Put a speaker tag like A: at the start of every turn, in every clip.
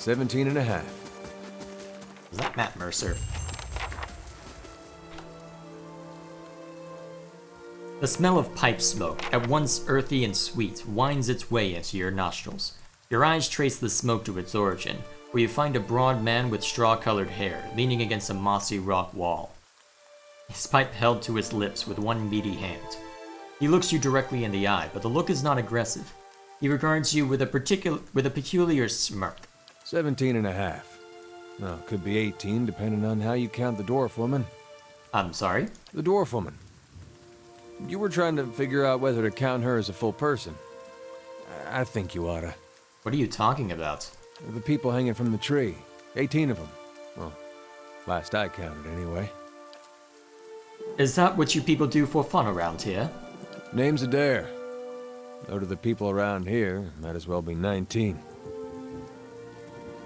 A: 17 and a half.
B: Is that Matt Mercer? The smell of pipe smoke, at once earthy and sweet, winds its way into your nostrils. Your eyes trace the smoke to its origin, where you find a broad man with straw-colored hair leaning against a mossy rock wall. His pipe held to his lips with one meaty hand. He looks you directly in the eye, but the look is not aggressive. He regards you with a peculiar smirk.
A: 17 and a half. Well, could be 18, depending on how you count the dwarf woman.
B: I'm sorry?
A: The dwarf woman. You were trying to figure out whether to count her as a full person. I think you oughta.
B: What are you talking about?
A: The people hanging from the tree. 18 of them. Well, last I counted anyway.
B: Is that what you people do for fun around here?
A: Name's Eder. Though to the people around here, might as well be 19.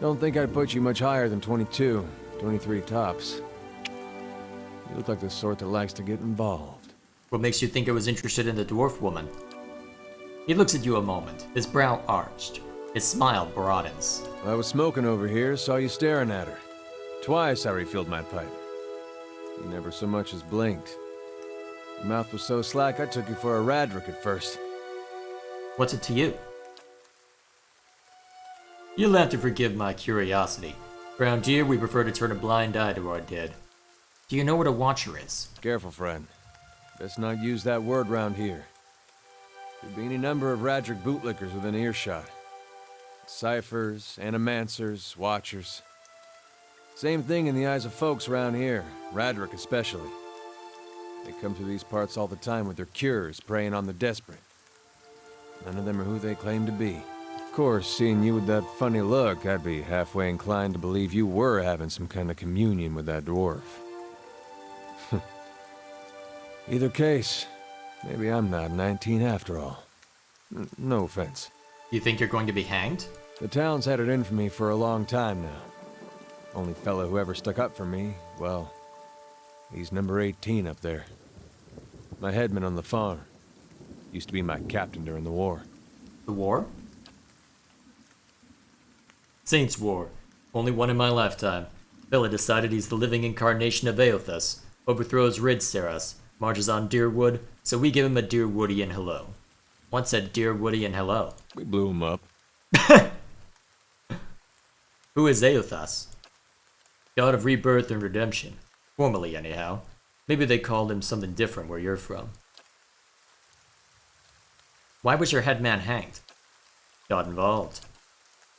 A: Don't think I'd put you much higher than 22, 23 tops. You look like the sort that likes to get involved.
B: What makes you think I was interested in the dwarf woman? He looks at you a moment, his brow arched. His smile broadens.
A: I was smoking over here, saw you staring at her. Twice I refilled my pipe. You never so much as blinked. Your mouth was so slack I took you for a Radric at first.
B: What's it to you? You'll have to forgive my curiosity. Around here, we prefer to turn a blind eye to our dead. Do you know what a watcher is?
A: Careful, friend. Best not use that word round here. Could be any number of Radric bootlickers within earshot. Ciphers, animancers, watchers. Same thing in the eyes of folks around here, Radric especially. They come through these parts all the time with their cures, preying on the desperate. None of them are who they claim to be. Of course, seeing you with that funny look, I'd be halfway inclined to believe you were having some kind of communion with that dwarf. Either case, maybe I'm not 19 after all. No offense.
B: You think you're going to be hanged?
A: The town's had it in for me for a long time now. Only fellow who ever stuck up for me, well, he's number 18 up there. My headman on the farm. Used to be my captain during the war.
B: The war? Saints' War. Only one in my lifetime. Fella decided he's the living incarnation of Eothas. Overthrows Ridseras. Marches on Deerwood, so we give him a Deerwoodian hello. Once said Deerwoodian hello.
A: We blew him up.
B: Who is Eothas? God of rebirth and redemption. Formerly, anyhow. Maybe they called him something different where you're from. Why was your headman hanged? Got involved.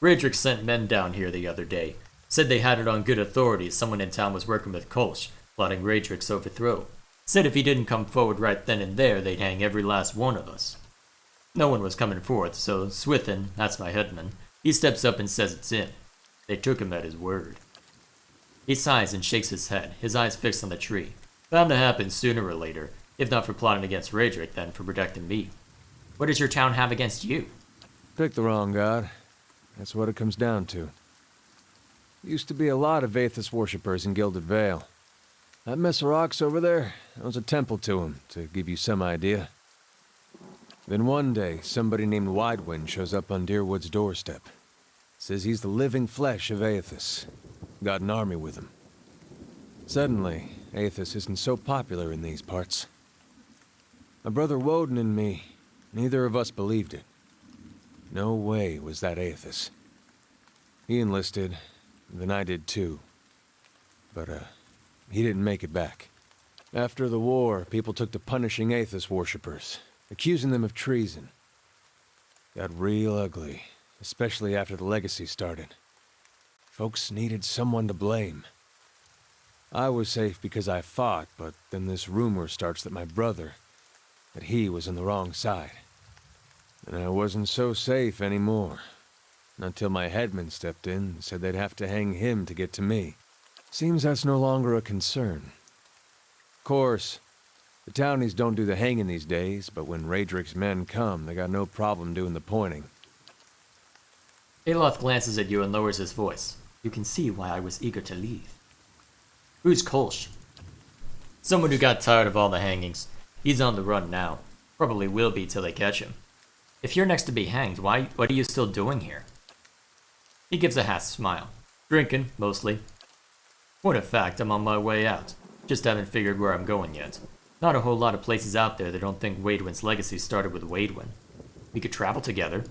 B: Radric sent men down here the other day. Said they had it on good authority someone in town was working with Kolsch, plotting Radric's overthrow. Said if he didn't come forward right then and there, they'd hang every last one of us. No one was coming forth, so Swithin, that's my headman, he steps up and says it's in. They took him at his word. He sighs and shakes his head, his eyes fixed on the tree. Bound to happen sooner or later, if not for plotting against Radric, then for protecting me. What does your town have against you?
A: Picked the wrong god. That's what it comes down to. Used to be a lot of Vathus worshippers in Gilded Vale. That mess of rocks over there, that was a temple to him, to give you some idea. Then one day, somebody named Widewind shows up on Deerwood's doorstep. Says he's the living flesh of Aethys. Got an army with him. Suddenly, Aethys isn't so popular in these parts. My brother Woden and me, neither of us believed it. No way was that Aethys. He enlisted, then I did too. But, he didn't make it back. After the war, people took to punishing Aethys worshippers, accusing them of treason. Got real ugly, especially after the legacy started. Folks needed someone to blame. I was safe because I fought, but then this rumor starts that my brother, that he was on the wrong side. And I wasn't so safe anymore. Until my headman stepped in and said they'd have to hang him to get to me. Seems that's no longer a concern. Of course, the townies don't do the hanging these days, but when Radric's men come, they got no problem doing the pointing.
B: Aloth glances at you and lowers his voice. You can see why I was eager to leave. Who's Kolsch? Someone who got tired of all the hangings. He's on the run now. Probably will be till they catch him. If you're next to be hanged, what are you still doing here? He gives a half smile. Drinking, mostly. Point of fact, I'm on my way out. Just haven't figured where I'm going yet. Not a whole lot of places out there that don't think Wadewin's legacy started with Wadewin. We could travel together.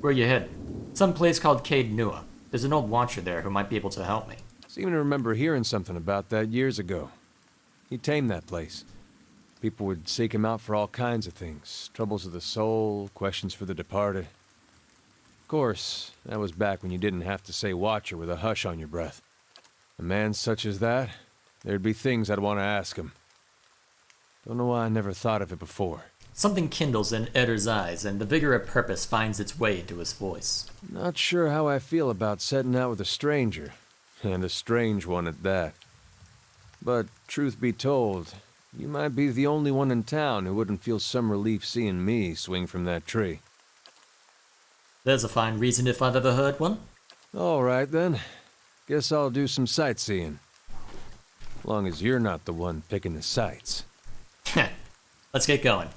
B: Where you heading? Some place called Cade Nua. There's an old watcher there who might be able to help me.
A: Seem to remember hearing something about that years ago. He tamed that place. People would seek him out for all kinds of things. Troubles of the soul, questions for the departed. Of course, that was back when you didn't have to say watcher with a hush on your breath. A man such as that, there'd be things I'd want to ask him. Don't know why I never thought of it before.
B: Something kindles in Eder's eyes, and the vigor of purpose finds its way into his voice.
A: Not sure how I feel about setting out with a stranger, and a strange one at that. But, truth be told, you might be the only one in town who wouldn't feel some relief seeing me swing from that tree.
B: There's a fine reason if I've ever heard one.
A: All right, then. Guess I'll do some sightseeing. Long as you're not the one picking the sights.
B: Let's get going.